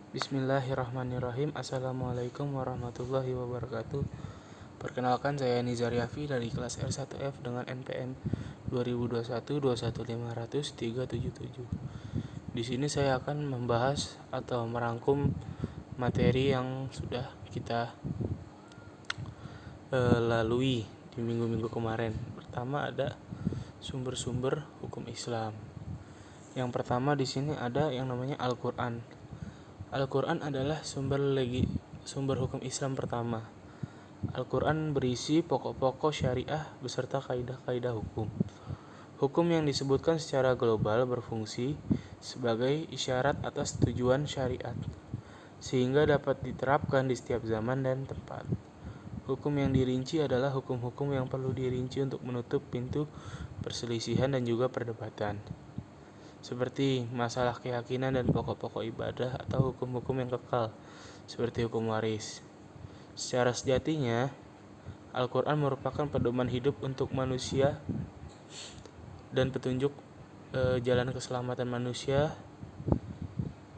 Bismillahirrahmanirrahim. Assalamualaikum warahmatullahi wabarakatuh. Perkenalkan, saya Nizar Yafi dari kelas R1F dengan NPM 2021-21500-377. Di sini saya akan membahas atau merangkum materi yang sudah kita lalui di minggu-minggu kemarin. Pertama ada sumber-sumber hukum Islam. Yang pertama di sini ada yang namanya Al-Qur'an. Al-Quran adalah sumber hukum Islam pertama. Al-Quran berisi pokok-pokok syariah beserta kaidah-kaidah hukum. Hukum yang disebutkan secara global berfungsi sebagai isyarat atas tujuan syariat, sehingga dapat diterapkan di setiap zaman dan tempat. Hukum yang dirinci adalah hukum-hukum yang perlu dirinci untuk menutup pintu perselisihan dan juga perdebatan, seperti masalah keyakinan dan pokok-pokok ibadah atau hukum-hukum yang kekal, seperti hukum waris. Secara sejatinya, Al-Quran merupakan pedoman hidup untuk manusia dan petunjuk jalan keselamatan manusia.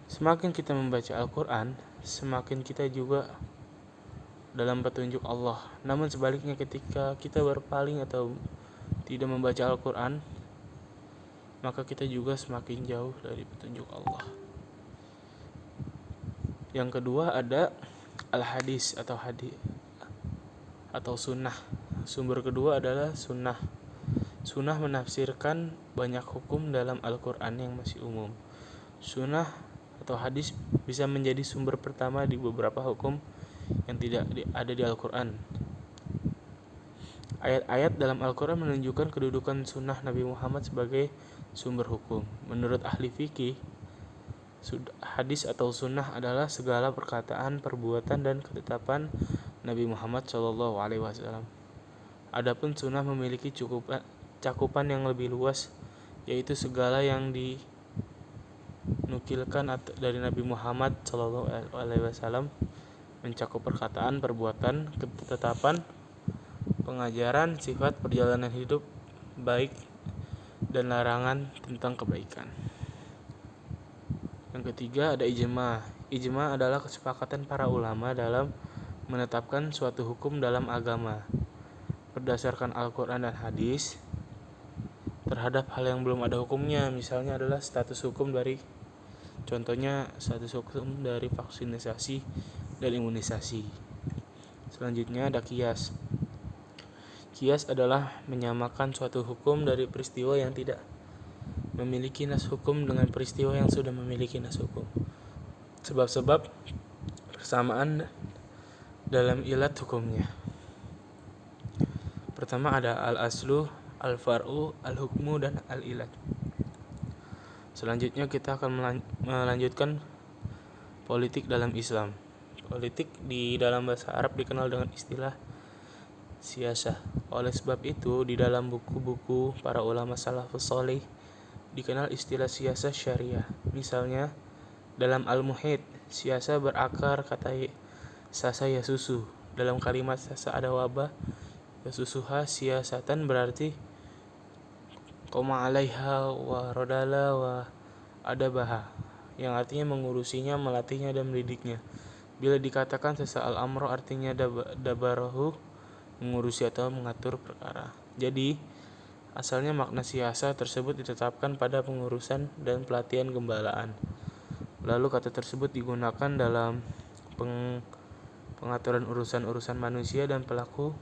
Semakin kita membaca Al-Quran, semakin kita juga dalam petunjuk Allah. Namun sebaliknya, ketika kita berpaling atau tidak membaca Al-Quran, maka kita juga semakin jauh dari petunjuk Allah. Yang kedua ada al-hadis atau sunnah. Sumber kedua adalah sunnah. Sunnah menafsirkan banyak hukum dalam Al-Quran yang masih umum. Sunnah atau hadis bisa menjadi sumber pertama di beberapa hukum yang tidak ada di Al-Quran. Ayat-ayat dalam Al-Quran menunjukkan kedudukan sunnah Nabi Muhammad sebagai sumber hukum. Menurut ahli fikih, hadis atau sunnah adalah segala perkataan, perbuatan, dan ketetapan Nabi Muhammad SAW. Adapun sunnah memiliki cakupan yang lebih luas, yaitu segala yang dinukilkan dari Nabi Muhammad SAW, mencakup perkataan, perbuatan, ketetapan, pengajaran, sifat, perjalanan hidup baik, dan larangan tentang kebaikan. Yang ketiga ada ijma. Ijma adalah kesepakatan para ulama dalam menetapkan suatu hukum dalam agama berdasarkan Al-Quran dan hadis terhadap hal yang belum ada hukumnya. Misalnya adalah status hukum dari vaksinasi dan imunisasi. Selanjutnya ada qiyas. Qiyas adalah menyamakan suatu hukum dari peristiwa yang tidak memiliki nas hukum dengan peristiwa yang sudah memiliki nas hukum. Sebab-sebab persamaan dalam ilat hukumnya. Pertama ada al-aslu, al-far'u, al-hukmu, dan al-ilat. Selanjutnya kita akan melanjutkan politik dalam Islam. Politik di dalam bahasa Arab dikenal dengan istilah siyasah. Oleh sebab itu, di dalam buku-buku para ulama salafus shalih dikenal istilah siyasah syariah. Misalnya, dalam Al-Muhit, siyasah berakar kata sasa yasusu. Dalam kalimat sasa ada wabah, yasusuha siyasatan berarti koma alaiha wa rodala wa adabaha, yang artinya mengurusinya, melatihnya, dan mendidiknya. Bila dikatakan sasa al-amro artinya dabarahu, mengurusi atau mengatur perkara. Jadi, asalnya makna siyasa tersebut ditetapkan pada pengurusan dan pelatihan gembalaan. Lalu kata tersebut digunakan dalam pengaturan urusan-urusan manusia dan pelaku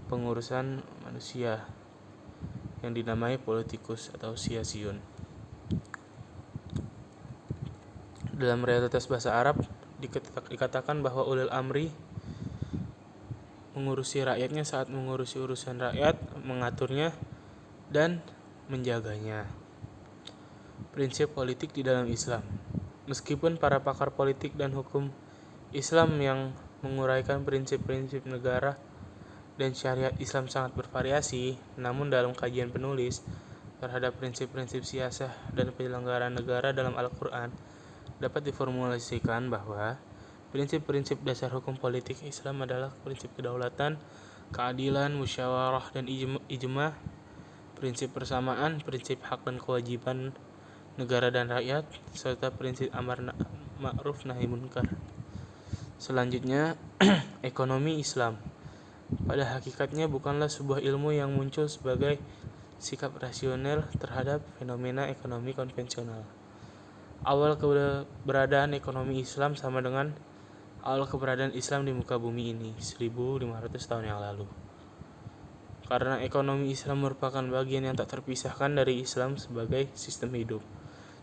pengurusan manusia yang dinamai politikus atau siasiun. Dalam realitas bahasa Arab dikatakan bahwa ulil amri mengurusi rakyatnya saat mengurusi urusan rakyat, mengaturnya, dan menjaganya. Prinsip politik di dalam Islam. Meskipun para pakar politik dan hukum Islam yang menguraikan prinsip-prinsip negara dan syariat Islam sangat bervariasi, namun dalam kajian penulis terhadap prinsip-prinsip siyasah dan penyelenggaraan negara dalam Al-Quran dapat diformulasikan bahwa prinsip-prinsip dasar hukum politik Islam adalah prinsip kedaulatan, keadilan, musyawarah, dan ijma, prinsip persamaan, prinsip hak dan kewajiban negara dan rakyat, serta prinsip amar ma'ruf nahi munkar. Selanjutnya, ekonomi Islam. Pada hakikatnya bukanlah sebuah ilmu yang muncul sebagai sikap rasional terhadap fenomena ekonomi konvensional. Awal keberadaan ekonomi Islam sama dengan awal keberadaan Islam di muka bumi ini 1500 tahun yang lalu. Karena ekonomi Islam merupakan bagian yang tak terpisahkan dari Islam sebagai sistem hidup.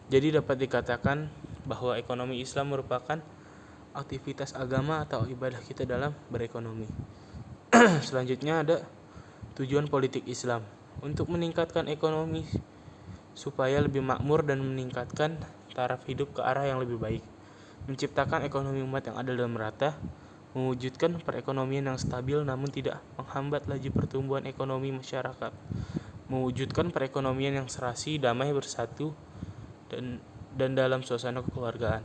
Jadi dapat dikatakan bahwa ekonomi Islam merupakan aktivitas agama atau ibadah kita dalam berekonomi. Selanjutnya ada tujuan politik Islam. Untuk meningkatkan ekonomi supaya lebih makmur dan meningkatkan taraf hidup ke arah yang lebih baik. Menciptakan ekonomi umat yang adil dan merata, mewujudkan perekonomian yang stabil namun tidak menghambat laju pertumbuhan ekonomi masyarakat, mewujudkan perekonomian yang serasi, damai, bersatu, dan dalam suasana kekeluargaan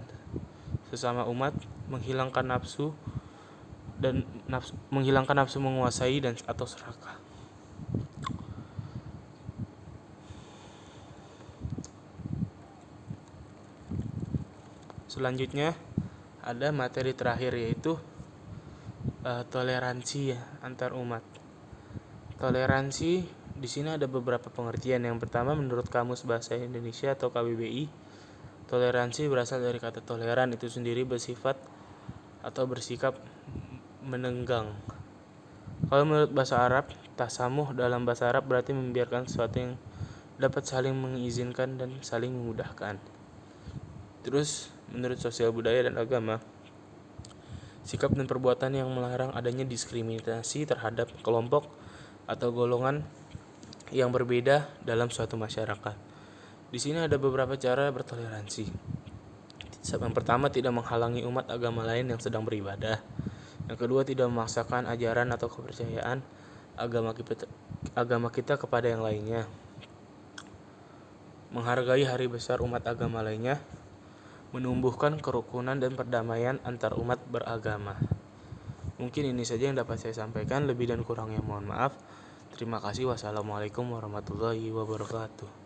sesama umat, menghilangkan nafsu menguasai dan atau serakah. Selanjutnya ada materi terakhir yaitu toleransi antar umat. Toleransi di sini ada beberapa pengertian. Yang pertama menurut Kamus Bahasa Indonesia atau KBBI, toleransi berasal dari kata toleran itu sendiri bersifat atau bersikap menenggang. Kalau menurut bahasa Arab, tasamuh dalam bahasa Arab berarti membiarkan sesuatu yang dapat saling mengizinkan dan saling memudahkan. Terus menurut sosial budaya dan agama, sikap dan perbuatan yang melarang adanya diskriminasi terhadap kelompok atau golongan yang berbeda dalam suatu masyarakat. Di sini ada beberapa cara bertoleransi. Yang pertama, tidak menghalangi umat agama lain yang sedang beribadah. Yang kedua, tidak memaksakan ajaran atau kepercayaan agama kita kepada yang lainnya. Menghargai hari besar umat agama lainnya, menumbuhkan kerukunan dan perdamaian antar umat beragama. Mungkin ini saja yang dapat saya sampaikan, lebih dan kurangnya mohon maaf. Terima kasih. Wassalamualaikum warahmatullahi wabarakatuh.